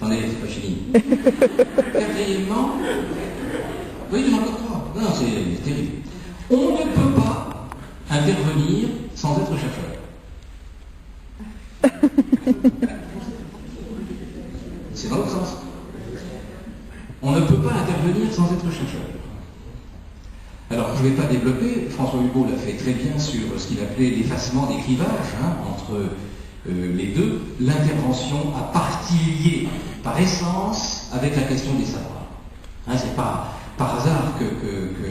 Attendez, c'est pas fini. Quatrièmement, oui, il y en a encore trois. Non, c'est terrible. On ne peut pas intervenir sans être chercheur. C'est dans l'autre sens. On ne peut pas intervenir sans être chercheur. Alors, je ne vais pas développer, François Hugo l'a fait très bien sur ce qu'il appelait l'effacement des clivages entre les deux, l'intervention à partie liée par essence avec la question des savoirs. C'est pas par hasard que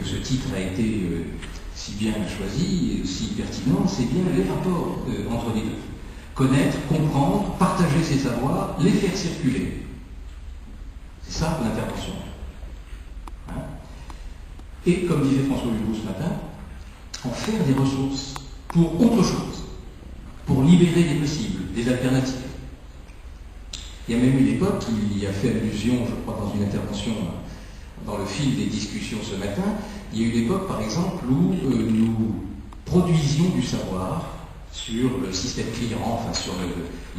ce titre a été si bien choisi et si pertinent, c'est bien les rapports entre les deux. Connaître, comprendre, partager ses savoirs, les faire circuler. C'est ça l'intervention. Et comme disait François Hugo ce matin, en faire des ressources pour autre chose, pour libérer des possibles, des alternatives. Il y a même une époque, il y a fait allusion, je crois, dans une intervention dans le fil des discussions ce matin, il y a eu une époque, par exemple, où nous produisions du savoir sur le système client, enfin sur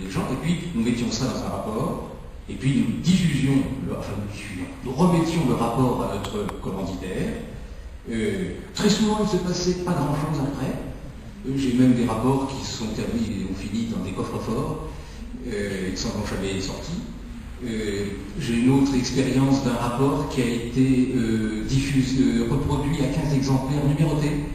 les gens, et puis nous mettions ça dans un rapport, et puis nous nous remettions le rapport à notre commanditaire. Très souvent, il ne se passait pas grand-chose après. J'ai même des rapports qui se sont terminés et ont fini dans des coffres-forts, qui sont jamais sortis. J'ai une autre expérience d'un rapport qui a été reproduit à 15 exemplaires numérotés.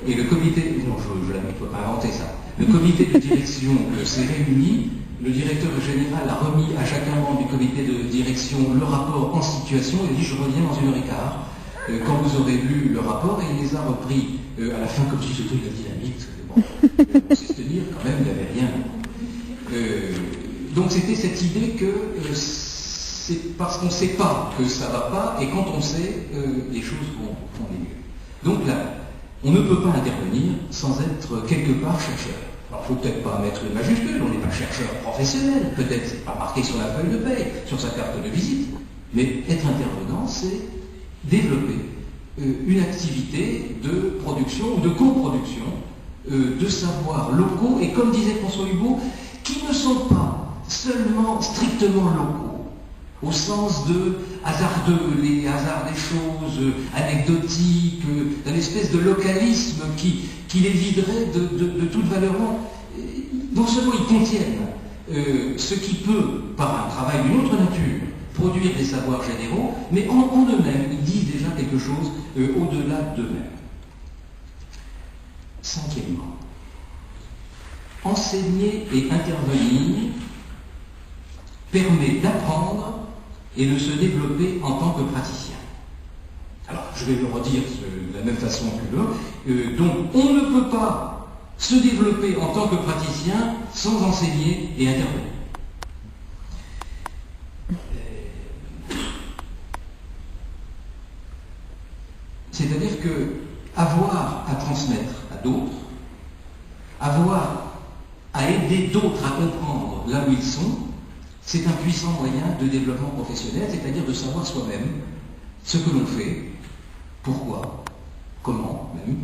Et le comité, non, je ne peux pas inventer ça. Le comité de direction s'est réuni, le directeur général a remis à chacun membre du comité de direction le rapport en situation et dit je reviens dans 1h15 quand vous aurez lu le rapport, et il les a repris à la fin comme si c'était de la dynamite. Bon, on sait se tenir quand même, il n'y avait rien. Donc c'était cette idée que c'est parce qu'on ne sait pas que ça ne va pas, et quand on sait, les choses vont aller mieux. Donc là, on ne peut pas intervenir sans être quelque part chercheur. Alors il ne faut peut-être pas mettre une majuscule, on n'est pas chercheur professionnel, peut-être c'est pas marqué sur la feuille de paie, sur sa carte de visite, mais être intervenant, c'est développer une activité de production ou de coproduction de savoirs locaux, et comme disait François Hugo, qui ne sont pas seulement strictement locaux, au sens de hasardeux, les hasards des choses, anecdotiques, d'une espèce de localisme qui les viderait de toute valeur. Non seulement ils contiennent ce qui peut, par un travail d'une autre nature, produire des savoirs généraux, mais en eux-mêmes, ils disent déjà quelque chose au-delà d'eux-mêmes. Cinquièmement, enseigner et intervenir permet d'apprendre et de se développer en tant que praticien. Alors, je vais le redire de la même façon que l'autre. Donc, on ne peut pas se développer en tant que praticien sans enseigner et intervenir. C'est-à-dire que avoir à transmettre à d'autres, avoir à aider d'autres à comprendre là où ils sont, c'est un puissant moyen de développement professionnel, c'est-à-dire de savoir soi-même ce que l'on fait, pourquoi, comment même.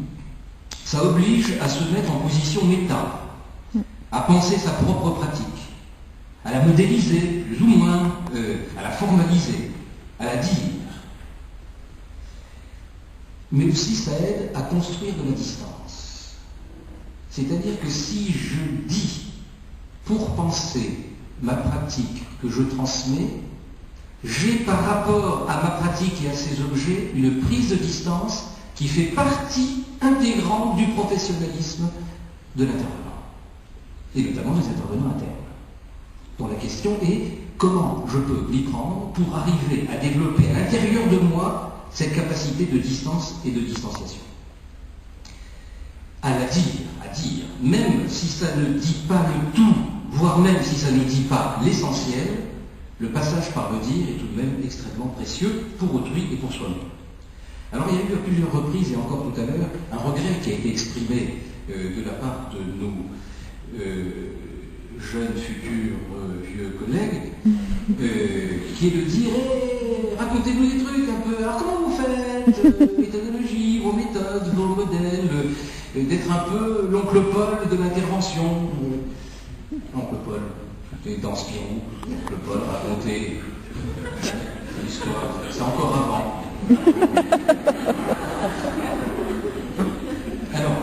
Ça oblige à se mettre en position méta, à penser sa propre pratique, à la modéliser, plus ou moins, à la formaliser, à la dire. Mais aussi ça aide à construire de la distance. C'est-à-dire que si je dis, pour penser ma pratique que je transmets, j'ai par rapport à ma pratique et à ces objets une prise de distance qui fait partie intégrante du professionnalisme de l'intervenant, et notamment des intervenants internes, dont la question est comment je peux m'y prendre pour arriver à développer à l'intérieur de moi cette capacité de distance et de distanciation. À dire, même si ça ne dit pas le tout, voire même si ça ne dit pas l'essentiel, le passage par le dire est tout de même extrêmement précieux pour autrui et pour soi-même. Alors il y a eu à plusieurs reprises, et encore tout à l'heure, un regret qui a été exprimé de la part de nos jeunes futurs vieux collègues, qui est de dire racontez-nous des trucs un peu, alors comment vous faites, méthodologie, vos méthodes, vos modèles, d'être un peu l'oncle Paul de l'intervention. Oncle Paul, C'était dans Spirou, le Paul racontait l'histoire. C'est encore avant. Alors,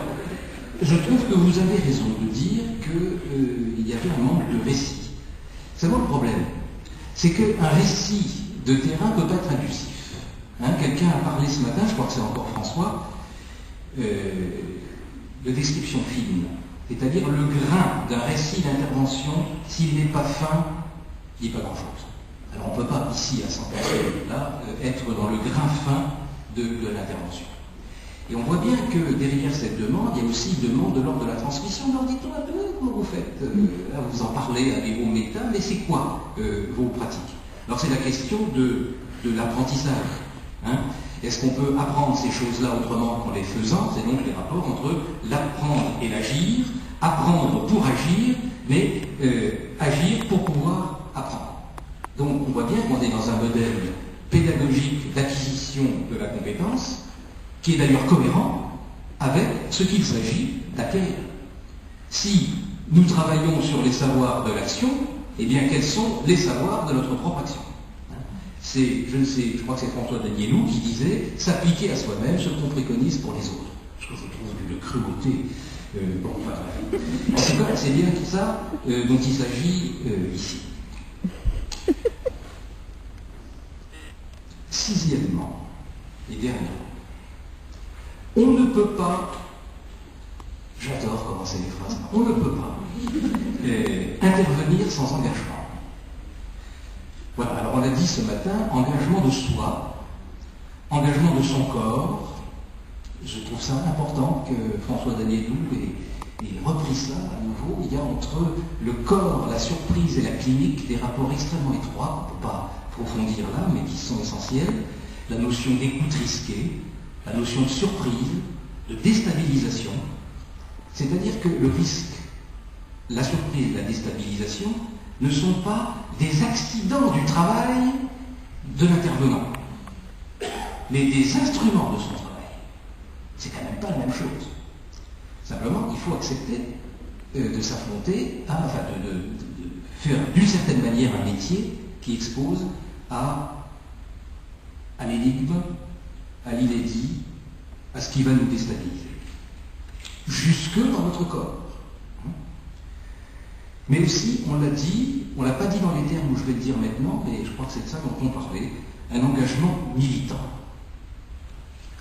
je trouve que vous avez raison de dire qu'il y avait un manque de récit. C'est bon le problème. C'est qu'un récit de terrain ne peut pas être inclusif. Hein, quelqu'un a parlé ce matin, je crois que c'est encore François, de description fine. C'est-à-dire le grain d'un récit d'intervention, s'il n'est pas fin, il n'est pas grand-chose. Alors on ne peut pas ici, à 100 personnes, là, être dans le grain fin de l'intervention. Et on voit bien que derrière cette demande, il y a aussi une demande de l'ordre de la transmission. Alors dites-moi un peu comment vous faites. Là, vous en parlez à des mots méta, mais c'est quoi vos pratiques? Alors c'est la question de l'apprentissage. Hein. Est-ce qu'on peut apprendre ces choses-là autrement qu'en les faisant? C'est donc les rapports entre l'apprendre et l'agir, apprendre pour agir, mais agir pour pouvoir apprendre. Donc on voit bien qu'on est dans un modèle pédagogique d'acquisition de la compétence, qui est d'ailleurs cohérent avec ce qu'il s'agit d'acquérir. Si nous travaillons sur les savoirs de l'action, eh bien quels sont les savoirs de notre propre action? C'est, je crois que c'est François Danielou qui disait s'appliquer à soi-même ce qu'on préconise pour les autres. Ce que je trouve d'une cruauté. Bon, enfin, en tout cas, c'est bien ça dont il s'agit ici. Sixièmement, et dernièrement, on ne peut pas, j'adore commencer les phrases, on ne peut pas intervenir sans engagement. Voilà, alors on l'a dit ce matin, engagement de soi, engagement de son corps. Je trouve ça important que François Danielou ait repris ça à nouveau. Il y a entre le corps, la surprise et la clinique des rapports extrêmement étroits, on ne peut pas approfondir là, mais qui sont essentiels. La notion d'écoute risquée, la notion de surprise, de déstabilisation. C'est-à-dire que le risque, la surprise et la déstabilisation ne sont pas des accidents du travail de l'intervenant, mais des instruments de son travail. C'est quand même pas la même chose. Simplement, il faut accepter de s'affronter de faire d'une certaine manière un métier qui expose à l'énigme, à l'inédit, à ce qui va nous déstabiliser. Jusque dans notre corps. Mais aussi, on l'a dit, on ne l'a pas dit dans les termes où je vais le dire maintenant, mais je crois que c'est de ça dont on parlait, un engagement militant.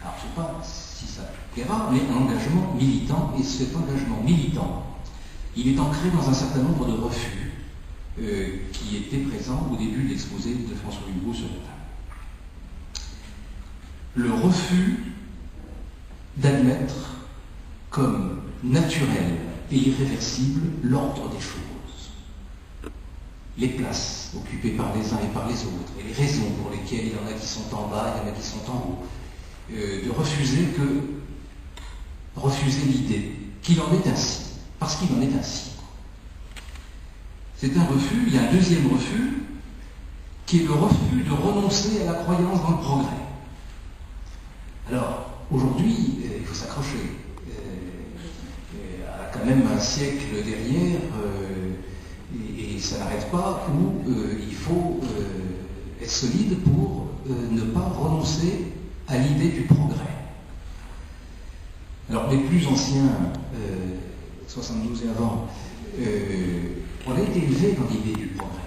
Alors, je ne sais pas si ça plaira, mais un engagement militant, et cet engagement militant, il est ancré dans un certain nombre de refus qui étaient présents au début de l'exposé de François Hugo ce matin. Le refus d'admettre comme naturel et irréversible l'ordre des choses, les places occupées par les uns et par les autres, et les raisons pour lesquelles il y en a qui sont en bas, il y en a qui sont en haut, de refuser l'idée qu'il en est ainsi, parce qu'il en est ainsi. C'est un refus, il y a un deuxième refus, qui est le refus de renoncer à la croyance dans le progrès. Alors, aujourd'hui, il faut s'accrocher. Quand même un siècle derrière, et ça n'arrête pas, où il faut être solide pour ne pas renoncer à l'idée du progrès. Alors les plus anciens, 72 et avant, on a été élevés dans l'idée du progrès.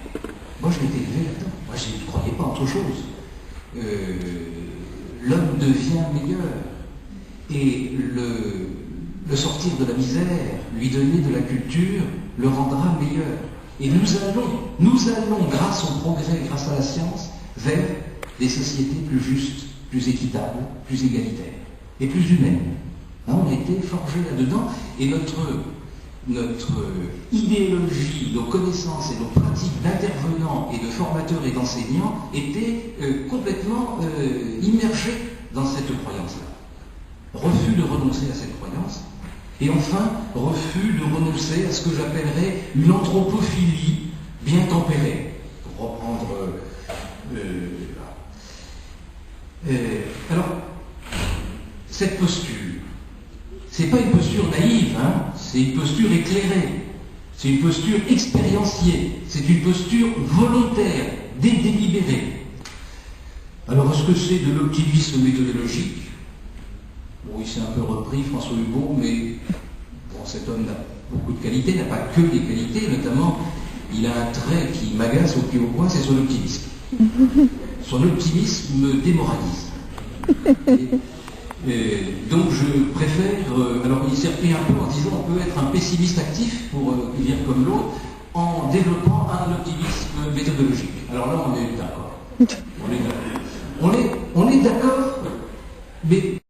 Moi je m'étais élevé là-dedans, moi je ne croyais pas à autre chose. L'homme devient meilleur, et le sortir de la misère, lui donner de la culture, le rendra meilleur. Et nous allons, grâce au progrès, grâce à la science, vers des sociétés plus justes, plus équitables, plus égalitaires et plus humaines. Hein, on a été forgés là-dedans, et notre idéologie, nos connaissances et nos pratiques d'intervenants et de formateurs et d'enseignants étaient complètement immergés dans cette croyance-là. Refus de renoncer à cette croyance. Et enfin, refus de renoncer à ce que j'appellerais une anthropophilie bien tempérée, pour reprendre... alors, cette posture, c'est pas une posture naïve, hein, c'est une posture éclairée. C'est une posture expérienciée, c'est une posture volontaire, délibérée. Alors, est-ce que c'est de l'optimisme méthodologique? Bon, il s'est un peu repris, François Hugo, mais bon, cet homme n'a beaucoup de qualités, n'a pas que des qualités, notamment, il a un trait qui m'agace au pied au point, c'est son optimisme. Son optimisme me démoralise. Donc je préfère, alors il s'est repris un peu en disant on peut être un pessimiste actif, pour dire comme l'autre, en développant un optimisme méthodologique. Alors là on est d'accord. On est d'accord, mais